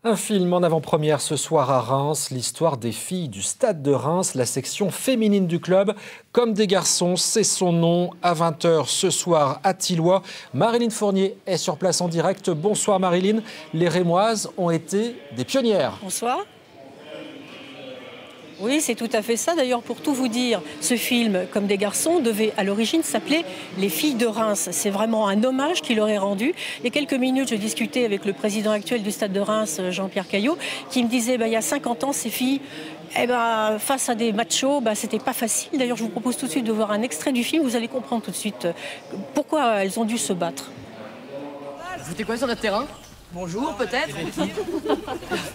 Un film en avant-première ce soir à Reims, l'histoire des filles du Stade de Reims, la section féminine du club. Comme des garçons, c'est son nom. À 20 h ce soir à Thilloy, Marilyn Fournier est sur place en direct. Bonsoir Marilyn. Les Rémoises ont été des pionnières. Bonsoir. Oui, c'est tout à fait ça. D'ailleurs, pour tout vous dire, ce film, Comme des garçons, devait à l'origine s'appeler Les filles de Reims. C'est vraiment un hommage qu'il leur est rendu. Il y a quelques minutes, je discutais avec le président actuel du Stade de Reims, Jean-Pierre Caillot, qui me disait il y a 50 ans, ces filles, face à des machos, c'était pas facile. D'ailleurs, je vous propose tout de suite de voir un extrait du film. Vous allez comprendre tout de suite pourquoi elles ont dû se battre. Vous foutez quoi sur notre terrain? Bonjour, peut-être.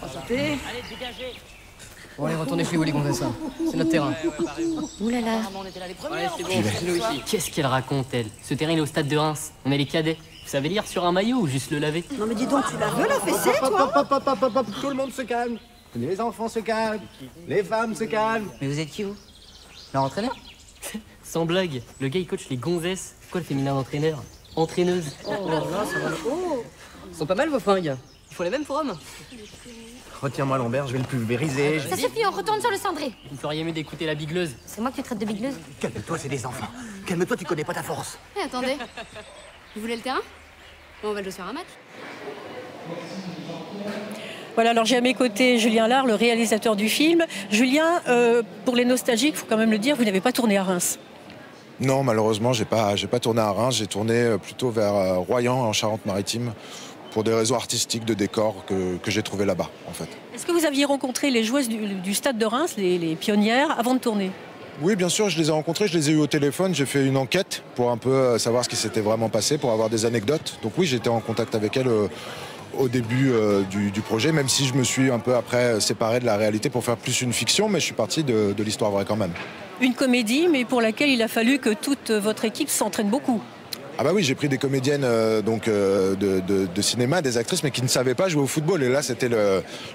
Enchanté. Allez, dégagez. Bon, allez, retournez chez vous, les gonzesses. C'est notre terrain. Ouh là là. Qu'est-ce qu'elle raconte, elle? Ce terrain, il est au Stade de Reims. On est les cadets. Vous savez lire sur un maillot ou juste le laver? Non mais dis donc, tu la veux la fessée, toi? Tout le monde se calme. Les enfants se calment. Les femmes se calment. Mais vous êtes qui, vous? Leur entraîneur? Sans blague, le gars, il coach les gonzesses. Quoi, le féminin d'entraîneur? Entraîneuse. Oh là là, ça va. Oh. Ils sont pas mal, vos fringues. Il faut les mêmes pour hommes. Retiens-moi, Lambert, je vais le pulvériser. Ça suffit, on retourne sur le cendré. Vous feriez mieux d'écouter la bigleuse. C'est moi que tu traites de bigleuse. Calme-toi, c'est des enfants. Calme-toi, tu connais pas ta force. Eh, attendez. Vous voulez le terrain? Bon, on va jouer sur un match. Voilà, alors j'ai à mes côtés Julien Lard, le réalisateur du film. Julien, pour les nostalgiques, il faut quand même le dire, vous n'avez pas tourné à Reims. Non, malheureusement, j'ai pas tourné à Reims. J'ai tourné plutôt vers Royan, en Charente-Maritime, pour des raisons artistiques de décor que j'ai trouvé là-bas, en fait. Est-ce que vous aviez rencontré les joueuses du Stade de Reims, les pionnières, avant de tourner? Oui, bien sûr, je les ai rencontrées, je les ai eues au téléphone. J'ai fait une enquête pour un peu savoir ce qui s'était vraiment passé, pour avoir des anecdotes. Donc oui, j'étais en contact avec elles au début du projet, même si je me suis un peu après séparé de la réalité pour faire plus une fiction, mais je suis parti de l'histoire vraie quand même. Une comédie, mais pour laquelle il a fallu que toute votre équipe s'entraîne beaucoup. Ah bah oui, j'ai pris des comédiennes de cinéma, des actrices, mais qui ne savaient pas jouer au football. Et là, c'était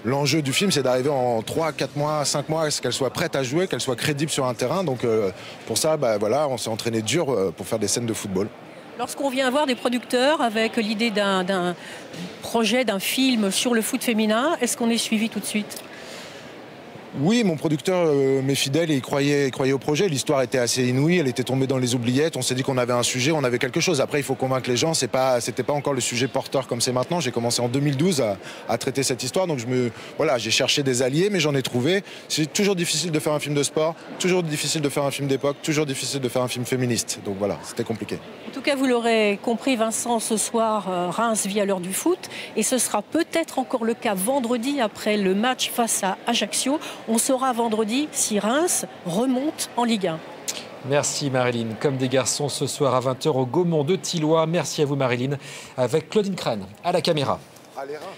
l'enjeu du film, c'est d'arriver en 3, 4 mois, 5 mois, qu'elles soient prêtes à jouer, qu'elles soient crédibles sur un terrain. Donc pour ça, voilà, on s'est entraîné dur pour faire des scènes de football. Lorsqu'on vient voir des producteurs avec l'idée d'un projet, d'un film sur le foot féminin, est-ce qu'on est suivi tout de suite ? Oui, mon producteur m'est fidèle et il croyait au projet. L'histoire était assez inouïe, elle était tombée dans les oubliettes. On s'est dit qu'on avait un sujet, on avait quelque chose. Après, il faut convaincre les gens. C'était pas encore le sujet porteur comme c'est maintenant. J'ai commencé en 2012 à traiter cette histoire. Donc j'ai cherché des alliés, mais j'en ai trouvé. C'est toujours difficile de faire un film de sport, toujours difficile de faire un film d'époque, toujours difficile de faire un film féministe. Donc voilà, c'était compliqué. En tout cas, vous l'aurez compris, Vincent, ce soir, Reims vit à l'heure du foot. Et ce sera peut-être encore le cas vendredi après le match face à Ajaccio. On saura vendredi si Reims remonte en Ligue 1. Merci Marilyn. Comme des garçons ce soir à 20 h au Gaumont de Thilloy. Merci à vous Marilyn. Avec Claudine Crène à la caméra. Allez, Reims.